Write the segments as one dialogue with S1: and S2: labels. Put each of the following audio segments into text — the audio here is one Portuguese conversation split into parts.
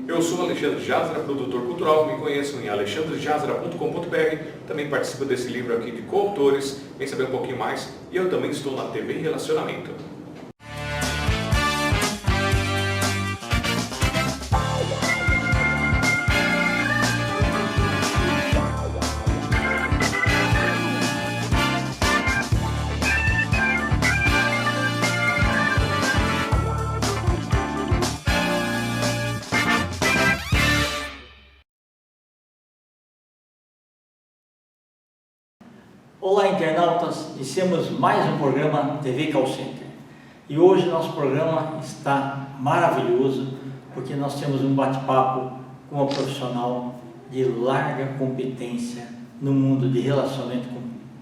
S1: Eu sou Alexandre Jazara, produtor cultural. Me conheçam em alexandrejazara.com.br. Também participo desse livro aqui de coautores. Vem saber um pouquinho mais. E eu também estou na TV Relacionamento.
S2: Olá, internautas! Iniciamos mais um programa TV Call Center. E hoje nosso programa está maravilhoso porque nós temos um bate-papo com uma profissional de larga competência no mundo de relacionamento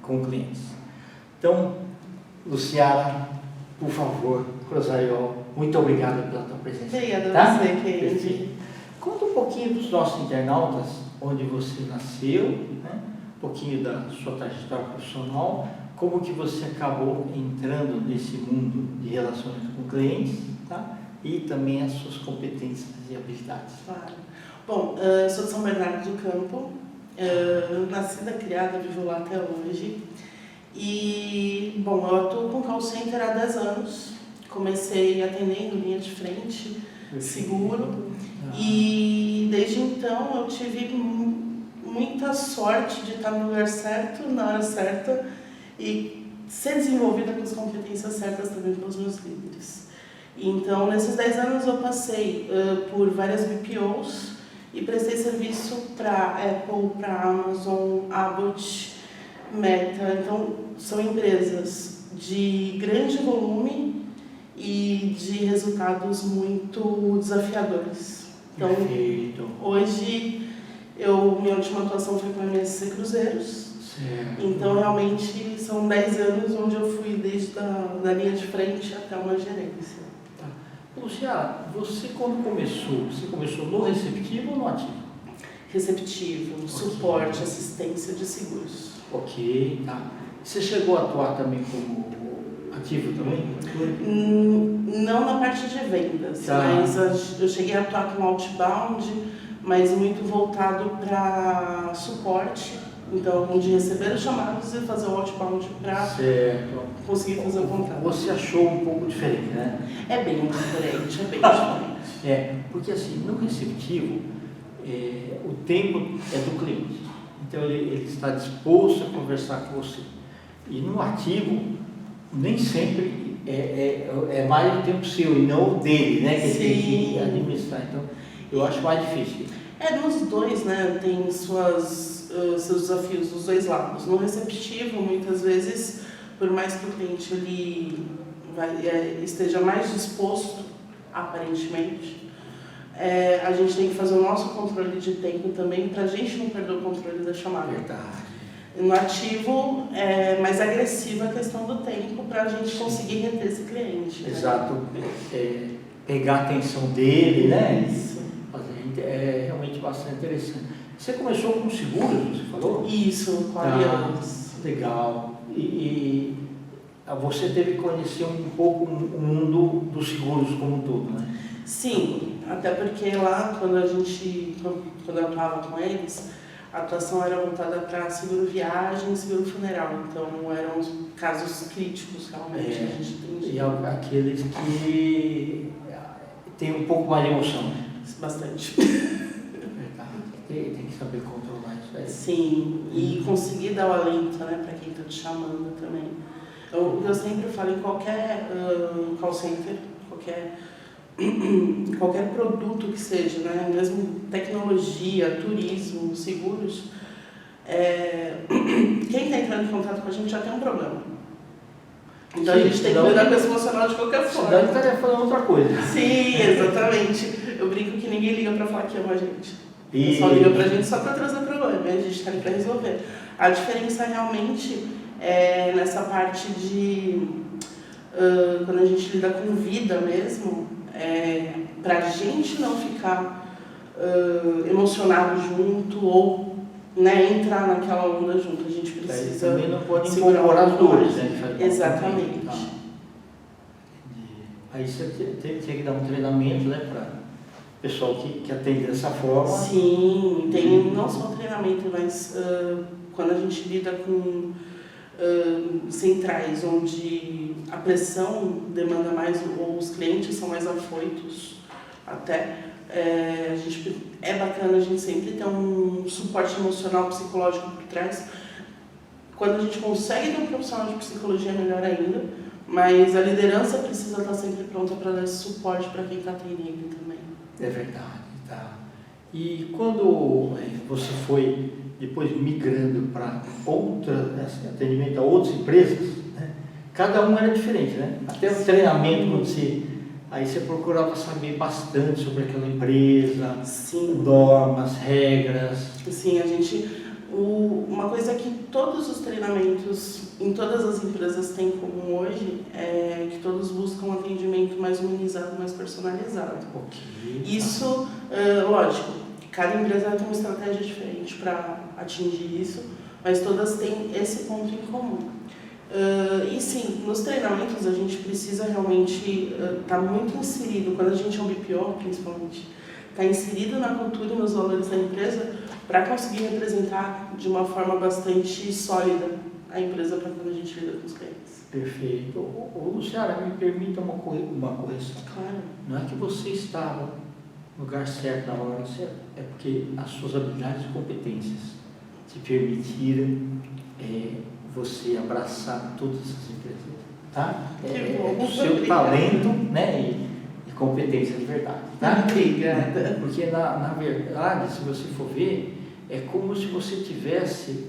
S2: com clientes. Então, Luciana, por favor, Cruzariol, muito obrigado pela tua presença.
S3: Obrigada
S2: tá?
S3: a você, querido.
S2: Conta um pouquinho dos nossos internautas, onde você nasceu, né? Um pouquinho da sua trajetória profissional, como que você acabou entrando nesse mundo de relacionamento com clientes, tá? E também as suas competências e habilidades.
S3: Claro. Bom, sou de São Bernardo do Campo, nascida, criada, vivo lá até hoje. E, bom, eu atuo com call center há 10 anos. Comecei atendendo linha de frente, seguro. E desde então eu tive muita sorte de estar no lugar certo, na hora certa e ser desenvolvida com as competências certas também pelos meus líderes. Então, nesses 10 anos eu passei por várias BPOs e prestei serviço para Apple, para Amazon, Abbott, Meta. Então, são empresas de grande volume e de resultados muito desafiadores. Então,
S2: Perfeito.
S3: hoje minha última atuação foi com a MSC Cruzeiros.
S2: Certo.
S3: Então, realmente, são 10 anos onde eu fui desde da linha de frente até uma gerência.
S2: Tá. Luciana, você quando começou, você começou no receptivo ou no ativo?
S3: Receptivo, suporte, assistência de seguros.
S2: Ok, tá. Você chegou a atuar também como ativo também?
S3: Não na parte de vendas,
S2: Tá.
S3: mas eu cheguei a atuar com outbound, mas muito voltado para suporte. Então, de receber os chamados e fazer o outbound para conseguir fazer o contrato.
S2: Você achou um pouco diferente, né?
S3: É bem diferente, é bem diferente.
S2: Porque assim, no receptivo, o tempo é do cliente. Então, ele está disposto a conversar com você. E no ativo, nem sempre é mais o tempo seu e não o dele, né? Que ele tem que administrar. Então, eu acho mais difícil.
S3: Nos dois, né? Tem seus desafios dos dois lados. No receptivo, muitas vezes, por mais que o cliente ele esteja mais disposto, aparentemente, a gente tem que fazer o nosso controle de tempo também para a gente não perder o controle da chamada.
S2: Verdade.
S3: No ativo, é mais agressiva a questão do tempo para a gente conseguir reter esse cliente.
S2: Exato. Pegar a atenção dele, né?
S3: Isso.
S2: É realmente bastante interessante. Você começou com seguros, você falou?
S3: Isso, com alianças.
S2: Legal. E você teve que conhecer um pouco o mundo dos seguros como um todo, né?
S3: Sim, até porque lá, quando eu atuava com eles, a atuação era voltada para seguro viagem e seguro funeral. Então, eram casos críticos, realmente, a gente tem.
S2: E aqueles que tem um pouco mais de emoção, né?
S3: Bastante.
S2: Tem que saber controlar isso aí.
S3: Sim, e conseguir dar o alento, né, para quem está te chamando também. Eu sempre falo em qualquer call center, qualquer produto que seja, né, mesmo tecnologia, turismo, seguros, quem está entrando em contato com a gente já tem um problema. Então, a gente tem que cuidar com esse emocional de qualquer forma.
S2: Senão ele estaria falando outra coisa.
S3: Sim, exatamente. Eu brinco que ninguém liga para falar que ama a gente. Só liga pra gente só para trazer problema, a gente está ali para resolver. A diferença realmente é nessa parte de quando a gente lida com vida mesmo, para a gente não ficar emocionado junto ou, né, entrar naquela onda junto. A gente precisa
S2: também não pode
S3: segurar
S2: as dores, né?
S3: Exatamente.
S2: Aí você tinha que dar um treinamento, né, pessoal que atende dessa forma.
S3: Sim, tem não só treinamento, mas quando a gente lida com centrais onde a pressão demanda mais, ou os clientes são mais afoitos, até é bacana a gente sempre ter um suporte emocional, psicológico por trás. Quando a gente consegue ter um profissional de psicologia, melhor ainda, mas a liderança precisa estar sempre pronta para dar esse suporte para quem está atendendo também.
S2: É verdade, tá. E quando você foi depois migrando para atendimento a outras empresas, né? Cada uma era diferente, né? Até o treinamento, quando aí você procurava saber bastante sobre aquela empresa,
S3: Sim.
S2: normas, regras.
S3: Sim, uma coisa que todos os treinamentos em todas as empresas têm em comum hoje é que todos buscam um atendimento mais humanizado, mais personalizado.
S2: Okay.
S3: Isso, lógico, cada empresa tem uma estratégia diferente para atingir isso, mas todas têm esse ponto em comum. E sim, nos treinamentos a gente precisa realmente estar muito inserido, quando a gente é um BPO principalmente, estar inserido na cultura e nos valores da empresa para conseguir representar de uma forma bastante sólida a empresa para quando a gente lida com os clientes.
S2: Perfeito. Luciana, me permita uma correção.
S3: Claro.
S2: Não é que você estava no lugar certo, na hora certa, é porque as suas habilidades e competências te permitiram você abraçar todas essas empresas, tá? O seu talento, né, e competência de verdade, tá?
S3: Obrigada.
S2: Porque na verdade, se você for ver, é como se você tivesse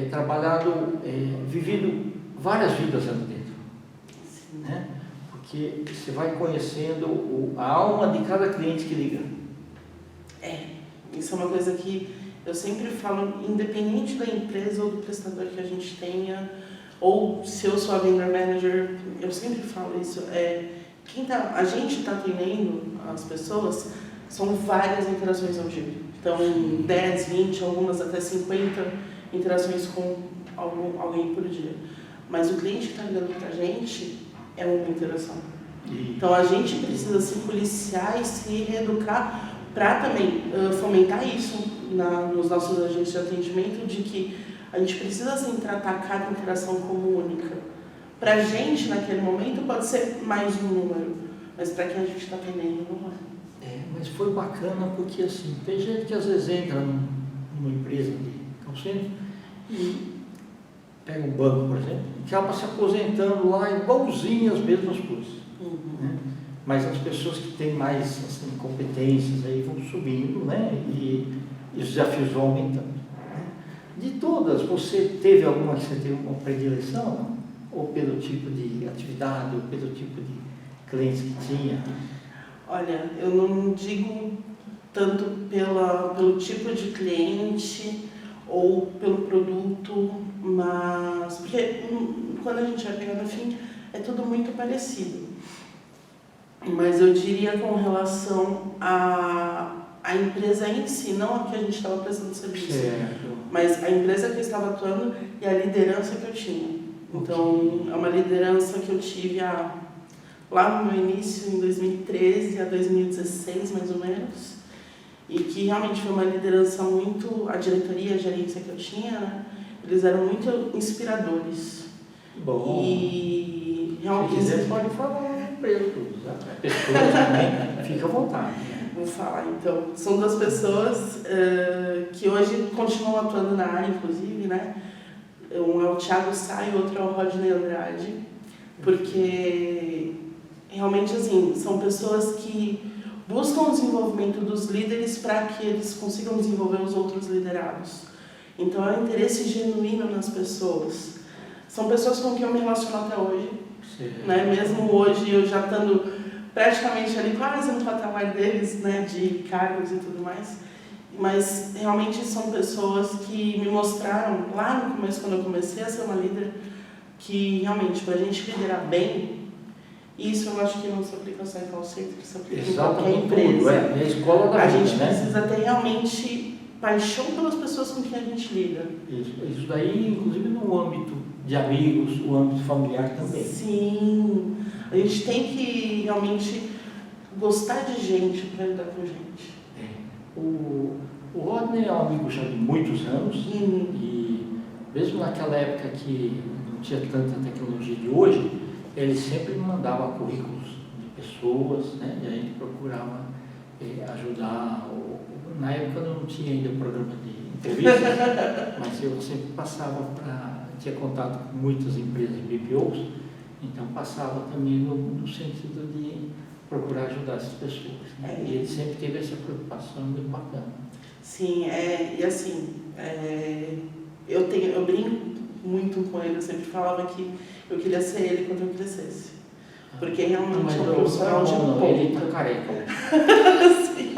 S2: trabalhado, vivido várias vidas ali dentro, né? Porque você vai conhecendo a alma de cada cliente que liga.
S3: Isso é uma coisa que eu sempre falo, independente da empresa ou do prestador que a gente tenha, ou se eu sou a vendor manager, eu sempre falo isso, a gente está atendendo as pessoas, são várias interações ao dia. Então, 10, 20, algumas até 50 interações com alguém por dia. Mas o cliente que está ligando para a gente é uma interação. Então, a gente precisa se policiar e se reeducar para também fomentar isso nos nossos agentes de atendimento, de que a gente precisa sim tratar cada interação como única. Para a gente, naquele momento, pode ser mais um número, mas para quem a gente está atendendo, não é.
S2: Mas foi bacana porque, assim, tem gente que às vezes entra numa empresa de call center e pega um banco, por exemplo, e acaba se aposentando lá igualzinho as mesmas coisas. Né? Mas as pessoas que têm mais assim, competências aí vão subindo, né? E os desafios vão aumentando. Né? De todas, você teve alguma que você teve uma predileção? Ou pelo tipo de atividade, ou pelo tipo de clientes que tinha?
S3: Olha, eu não digo tanto pelo tipo de cliente ou pelo produto, mas porque quando a gente vai pegar no fim, é tudo muito parecido. Mas eu diria com relação à empresa em si, não a que a gente estava prestando serviço, mas a empresa que eu estava atuando e a liderança que eu tinha. Então, é uma liderança que eu tive lá no meu início, em 2013 a 2016, mais ou menos, e que realmente foi uma liderança muito, a diretoria, a gerência que eu tinha, né? Eles eram muito inspiradores.
S2: Bom,
S3: e realmente...
S2: Se quiser, pode falar na empresa, a pessoa também fica à vontade.
S3: Vou falar, então. São duas pessoas que hoje continuam atuando na área, inclusive, né? Um é o Thiago Sá e o outro é o Rodney Andrade, porque realmente, assim, são pessoas que buscam o desenvolvimento dos líderes para que eles consigam desenvolver os outros liderados. Então, é um interesse genuíno nas pessoas. São pessoas com quem eu me relaciono até hoje, né? Mesmo hoje, eu já estando praticamente ali quase no patamar deles, né? De cargos e tudo mais. Mas, realmente, são pessoas que me mostraram, lá no começo, quando eu comecei a ser uma líder, que, realmente, para a gente liderar bem, isso eu acho que não se aplica só em call center, se aplica em qualquer empresa.
S2: É a escola da vida,
S3: gente precisa ter realmente paixão pelas pessoas com quem a gente lida.
S2: Isso daí, inclusive, no âmbito de amigos, o âmbito familiar também.
S3: Sim, a gente tem que realmente gostar de gente para lidar com gente.
S2: O Rodney é um amigo já de muitos anos e mesmo naquela época que não tinha tanta tecnologia de hoje, ele sempre me mandava currículos de pessoas, né? E a gente procurava ajudar. Na época não tinha ainda programa de entrevista, mas eu sempre passava tinha contato com muitas empresas de BPOs, então passava também no sentido de procurar ajudar essas pessoas. Né? E ele sempre teve essa preocupação muito bacana.
S3: Sim, e assim, eu brinco muito com ele, eu sempre falava que eu queria ser ele quando eu crescesse. Porque realmente é um profissional de ponta.
S2: Ele tá careca
S3: Sim.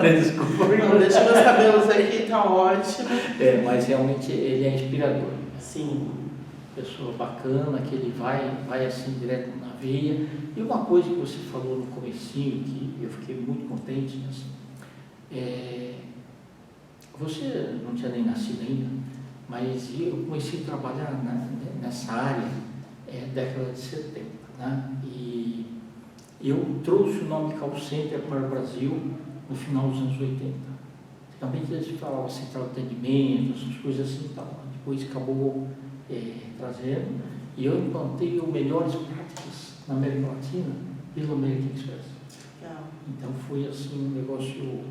S2: Desculpa.
S3: Não, deixa meus cabelos aqui, tá ótimo.
S2: Mas realmente ele é inspirador.
S3: Sim.
S2: Pessoa bacana, que ele vai assim direto na veia. E uma coisa que você falou no comecinho, que eu fiquei muito contente, assim, você não tinha nem nascido ainda, mas eu comecei a trabalhar nessa área década de 70, né? E eu trouxe o nome call center para o Brasil no final dos anos 80. Antigamente eles falavam central de atendimento, essas coisas assim e tal. Depois acabou trazendo, e eu implantei as melhores práticas na América Latina pelo American Express. Então foi assim um negócio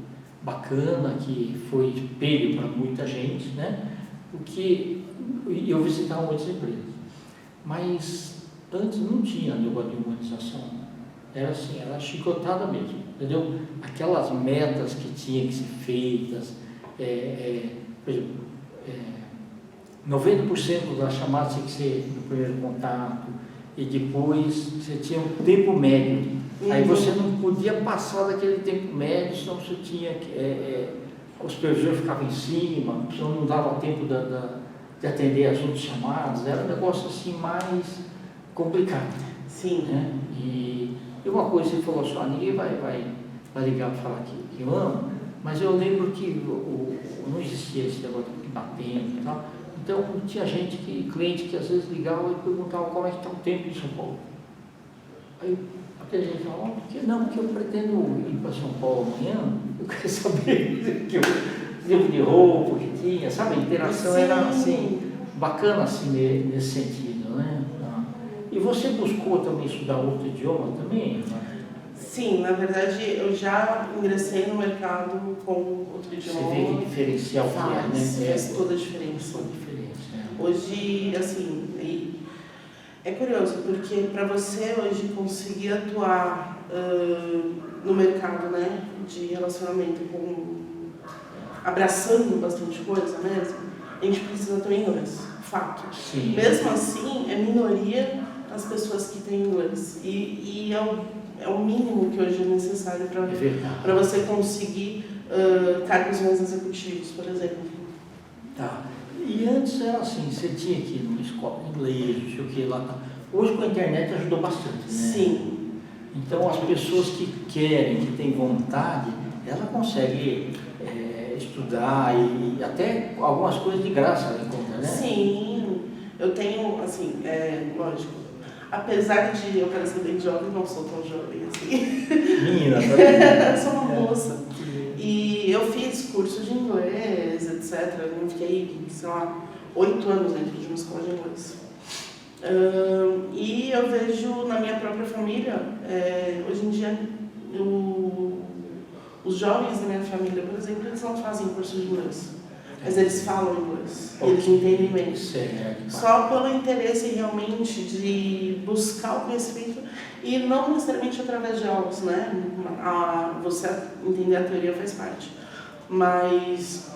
S2: bacana, que foi espelho para muita gente, né? Porque eu visitava muitas empresas, mas antes não tinha negócio de humanização, era assim, era chicotada mesmo, entendeu? Aquelas metas que tinham que ser feitas, por exemplo, 90% das chamadas tinha que ser no primeiro contato, e depois você tinha um tempo médio. Aí você não podia passar daquele tempo médio, senão você tinha que. O supervisor ficava em cima, senão não dava tempo de atender as outras chamadas, era um negócio assim mais complicado.
S3: Sim.
S2: Né? E uma coisa você falou assim, ninguém vai ligar para falar que eu amo, mas eu lembro que não existia esse negócio de batendo e tal. Então tinha cliente que às vezes ligava e perguntava como é que está o tempo em São Paulo. Aí a gente falava, porque eu pretendo ir para São Paulo amanhã, eu quero saber que tipo de roupa que tinha, sabe? A interação era assim, bacana assim nesse sentido, né? E você buscou também estudar outro idioma também?
S3: Sim, na verdade eu já ingressei no mercado com outro idioma.
S2: Você vê que diferencial que é, né?
S3: Faz toda a diferença. Hoje, assim, é curioso, porque para você hoje conseguir atuar no mercado, né, de relacionamento, abraçando bastante coisa mesmo, a gente precisa ter inglês, fato.
S2: Sim.
S3: Mesmo assim, é minoria as pessoas que têm inglês. E é o mínimo que hoje é necessário para você conseguir cargos mais executivos, por exemplo.
S2: Tá. E antes era assim, você tinha que ir numa escola de inglês, não sei o que lá. Hoje com a internet ajudou bastante, né?
S3: Sim.
S2: Então as pessoas que querem, que têm vontade, ela consegue estudar e até algumas coisas de graça ela encontra, né?
S3: Sim. Eu tenho, assim, lógico, apesar de eu parecer bem jovem, não sou tão jovem assim.
S2: Menina, tá?
S3: Sou uma moça. E eu fiz curso de inglês, etc. Eu fiquei, sei lá, 8 anos dentro de uma escola de inglês. E eu vejo na minha própria família, hoje em dia, os jovens da minha família, por exemplo, eles não fazem curso de inglês, mas eles falam inglês, eles entendem bem. Só pelo interesse realmente de buscar o conhecimento, e não necessariamente através de aulas, né? Você entender a teoria faz parte, mas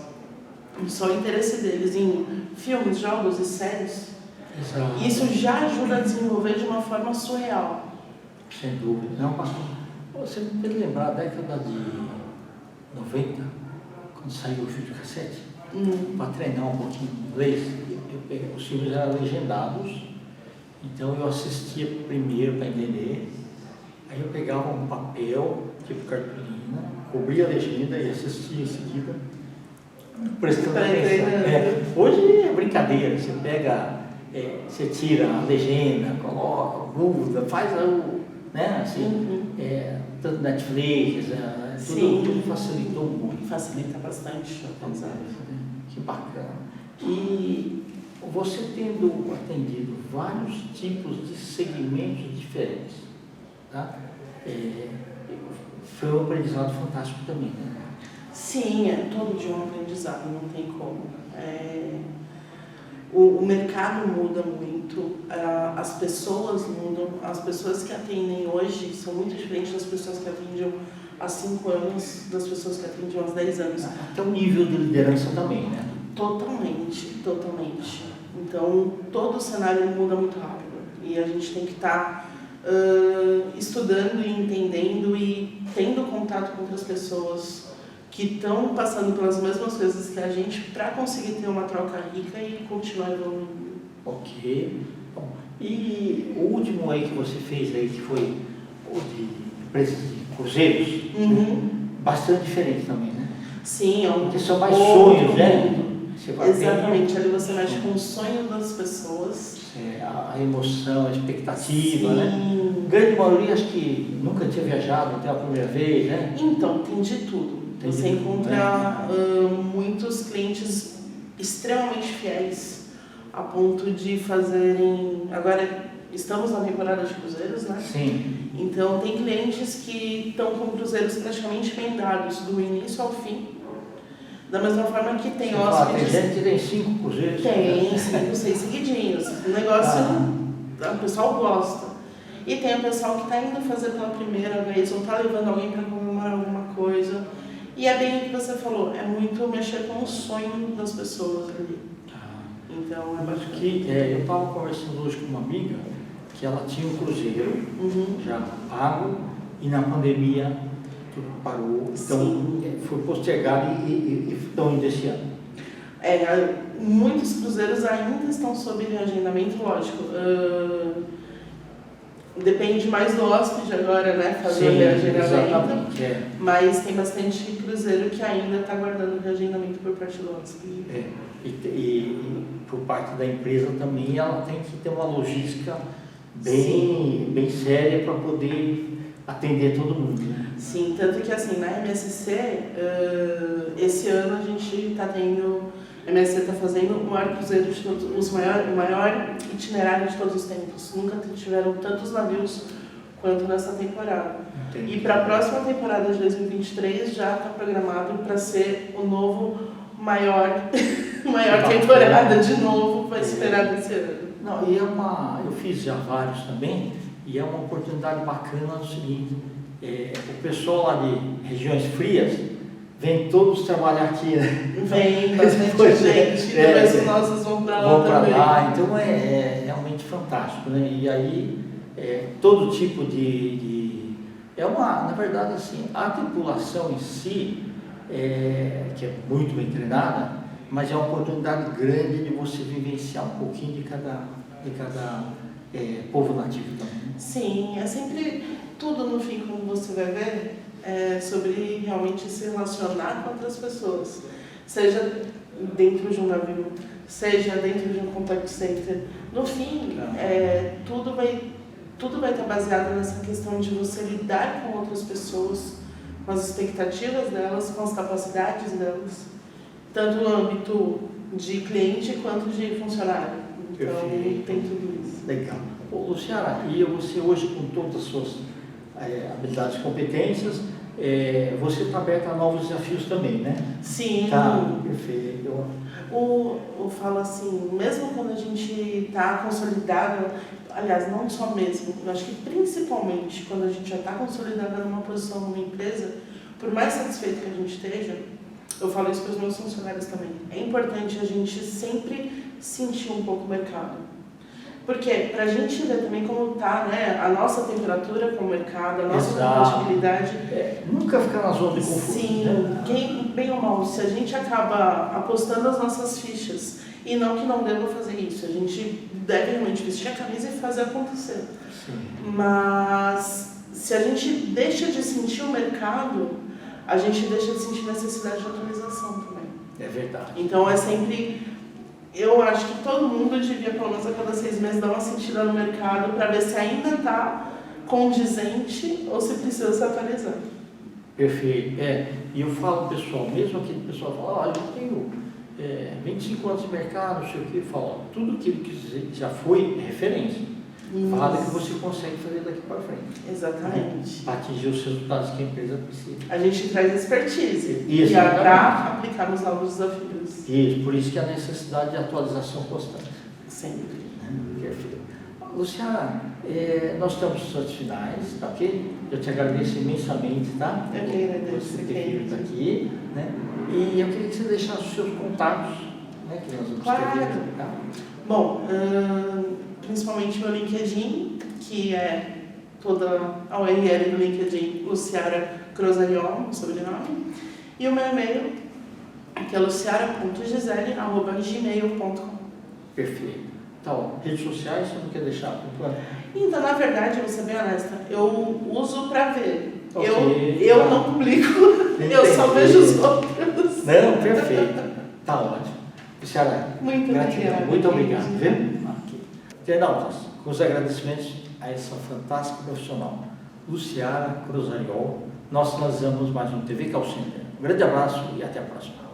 S3: só o interesse deles em filmes, jogos e séries.
S2: Exato.
S3: Isso já ajuda a desenvolver de uma forma surreal.
S2: Sem dúvida. Não, você me fez lembrar da década de 90, quando saiu o videocassete, para treinar um pouquinho de inglês, os filmes eram legendados, então eu assistia primeiro para entender, aí eu pegava um papel, tipo cartolina, cobria a legenda e assistia em seguida, prestando atenção. Hoje é brincadeira, você pega, você tira a legenda, coloca, muda, faz né? Assim, tanto Netflix, tudo facilitou muito.
S3: Facilita bastante o aprendizado.
S2: Que bacana. E você tendo atendido vários tipos de segmentos diferentes, tá? Foi um aprendizado fantástico também, né?
S3: Sim, todo dia um aprendizado, não tem como. O mercado muda muito, as pessoas mudam, as pessoas que atendem hoje são muito diferentes das pessoas que atendiam há 5 anos, das pessoas que atendiam há 10 anos.
S2: Até o nível de liderança também, né?
S3: Totalmente. Então, todo o cenário muda muito rápido e a gente tem que estar estudando e entendendo e tendo contato com outras pessoas que estão passando pelas mesmas coisas que a gente para conseguir ter uma troca rica e continuar evoluindo.
S2: Ok. Bom, e o último aí que você fez aí, que foi o de empresas de cruzeiros, né? Bastante diferente também, né?
S3: Sim,
S2: porque são mais sonhos, né?
S3: Exatamente, ali você mexe com o sonho das pessoas.
S2: A emoção, a expectativa,
S3: sim,
S2: né? Grande maioria acho que nunca tinha viajado até a primeira vez, né?
S3: Então, tem de tudo. Você encontra muitos clientes extremamente fiéis, a ponto de fazerem... Agora, estamos na temporada de cruzeiros, né?
S2: Sim.
S3: Então, tem clientes que estão com cruzeiros praticamente emendados, do início ao fim. Da mesma forma que tem hóspedes...
S2: Tem gente que tem 5 cruzeiros.
S3: Tem 5, 6 seguidinhos. O negócio, o pessoal gosta. E tem o pessoal que está indo fazer pela primeira vez, ou está levando alguém para comemorar alguma coisa. E é bem o que você falou, é muito mexer com o sonho das pessoas ali. Então, é bacana.
S2: Eu estava conversando hoje com uma amiga que ela tinha um cruzeiro já pago e na pandemia tudo parou. Então, foi postergado e estão indo esse ano.
S3: Muitos cruzeiros ainda estão sob reagendamento, lógico. Depende mais do hóspede agora, né? Fazer o reagendamento. Mas tem bastante cruzeiro que ainda está aguardando o reagendamento por parte do hóspede.
S2: E por parte da empresa também, ela tem que ter uma logística bem séria para poder atender todo mundo. Né?
S3: Sim, tanto que assim, na MSC, esse ano a gente está tendo... A MSC está fazendo o maior cruzeiro de todos, o maior itinerário de todos os tempos. Nunca tiveram tantos navios quanto nessa temporada. Entendi. E para a próxima temporada de 2023 já está programado para ser o novo maior temporada de novo para esperar desse ano.
S2: Não, e eu fiz já vários também, e é uma oportunidade bacana no seguinte, o pessoal lá de regiões frias vem todos trabalhar aqui, né?
S3: Vem bastante gente, depois os nossos vão para lá também.
S2: Então é realmente fantástico, né? E aí todo tipo na verdade assim, a tripulação em si, que é muito bem treinada, mas é uma oportunidade grande de você vivenciar um pouquinho de cada povo nativo também.
S3: Sim, é sempre tudo no fim, como você vai ver, sobre realmente se relacionar com outras pessoas, seja dentro de um navio, seja dentro de um contact center. No fim, tudo vai estar baseado nessa questão de você lidar com outras pessoas, com as expectativas delas, com as capacidades delas, tanto no âmbito de cliente quanto de funcionário. Então, tem tudo isso.
S2: Legal. Luciana, e você hoje, com todas as suas habilidades e competências, você está aberta a novos desafios também, né?
S3: Sim.
S2: Tá, perfeito.
S3: Eu falo assim, mesmo quando a gente está consolidado, aliás, não só mesmo, eu acho que principalmente quando a gente já está consolidado numa posição numa empresa, por mais satisfeito que a gente esteja, eu falo isso para os meus funcionários também, é importante a gente sempre sentir um pouco o mercado. Porque para a gente ver também como está, né, a nossa temperatura com o mercado, a nossa compatibilidade.
S2: Nunca ficar na zona de conforto.
S3: Sim, né? Bem ou mal, se a gente acaba apostando as nossas fichas, e não que não deva fazer isso, a gente deve realmente vestir a camisa e fazer acontecer. Sim. Mas se a gente deixa de sentir o mercado, a gente deixa de sentir necessidade de atualização também.
S2: É verdade.
S3: Então é sempre... Eu acho que todo mundo devia, pelo menos a cada 6 meses, dar uma sentida no mercado para ver se ainda está condizente ou se precisa se atualizar.
S2: Perfeito. E eu falo pessoal, mesmo aquele pessoal fala, olha, eu tenho 25 anos de mercado, não sei o que, fala, tudo aquilo que já foi referência. Fala que você consegue fazer daqui para frente.
S3: Exatamente.
S2: Para atingir os resultados que a empresa precisa.
S3: A gente traz expertise
S2: Exatamente.
S3: para aplicar nos novos desafios.
S2: Isso, por isso que a necessidade de atualização constante.
S3: Sempre.
S2: Perfeito. Luciana, nós estamos nos instantes finais, tá ok? Eu te agradeço imensamente, tá?
S3: Eu que agradeço.
S2: Você ter vindo aqui, né? E eu queria que você deixasse os seus contatos, né? Que nós vamos ter aqui, tá?
S3: Bom, principalmente meu LinkedIn, que é toda a URL do LinkedIn, Luciara Crosariol, sobrenome, e o meu e-mail, que é luciara.gisele@gmail.com.
S2: Perfeito. Então, redes sociais, você não quer deixar por plano?
S3: Então, na verdade, vou ser bem honesta, eu uso para ver.
S2: Ok,
S3: eu
S2: tá.
S3: não publico,
S2: Entendi.
S3: eu só vejo os outros.
S2: Não, perfeito. Tá ótimo. Luciana,
S3: Muito
S2: gratidão.
S3: obrigada.
S2: Muito obrigado, viu? Aqui. Internautas, com os agradecimentos a essa fantástica profissional, Luciara Crosariol, nós finalizamos mais um TV Call Center. Um grande abraço e até a próxima.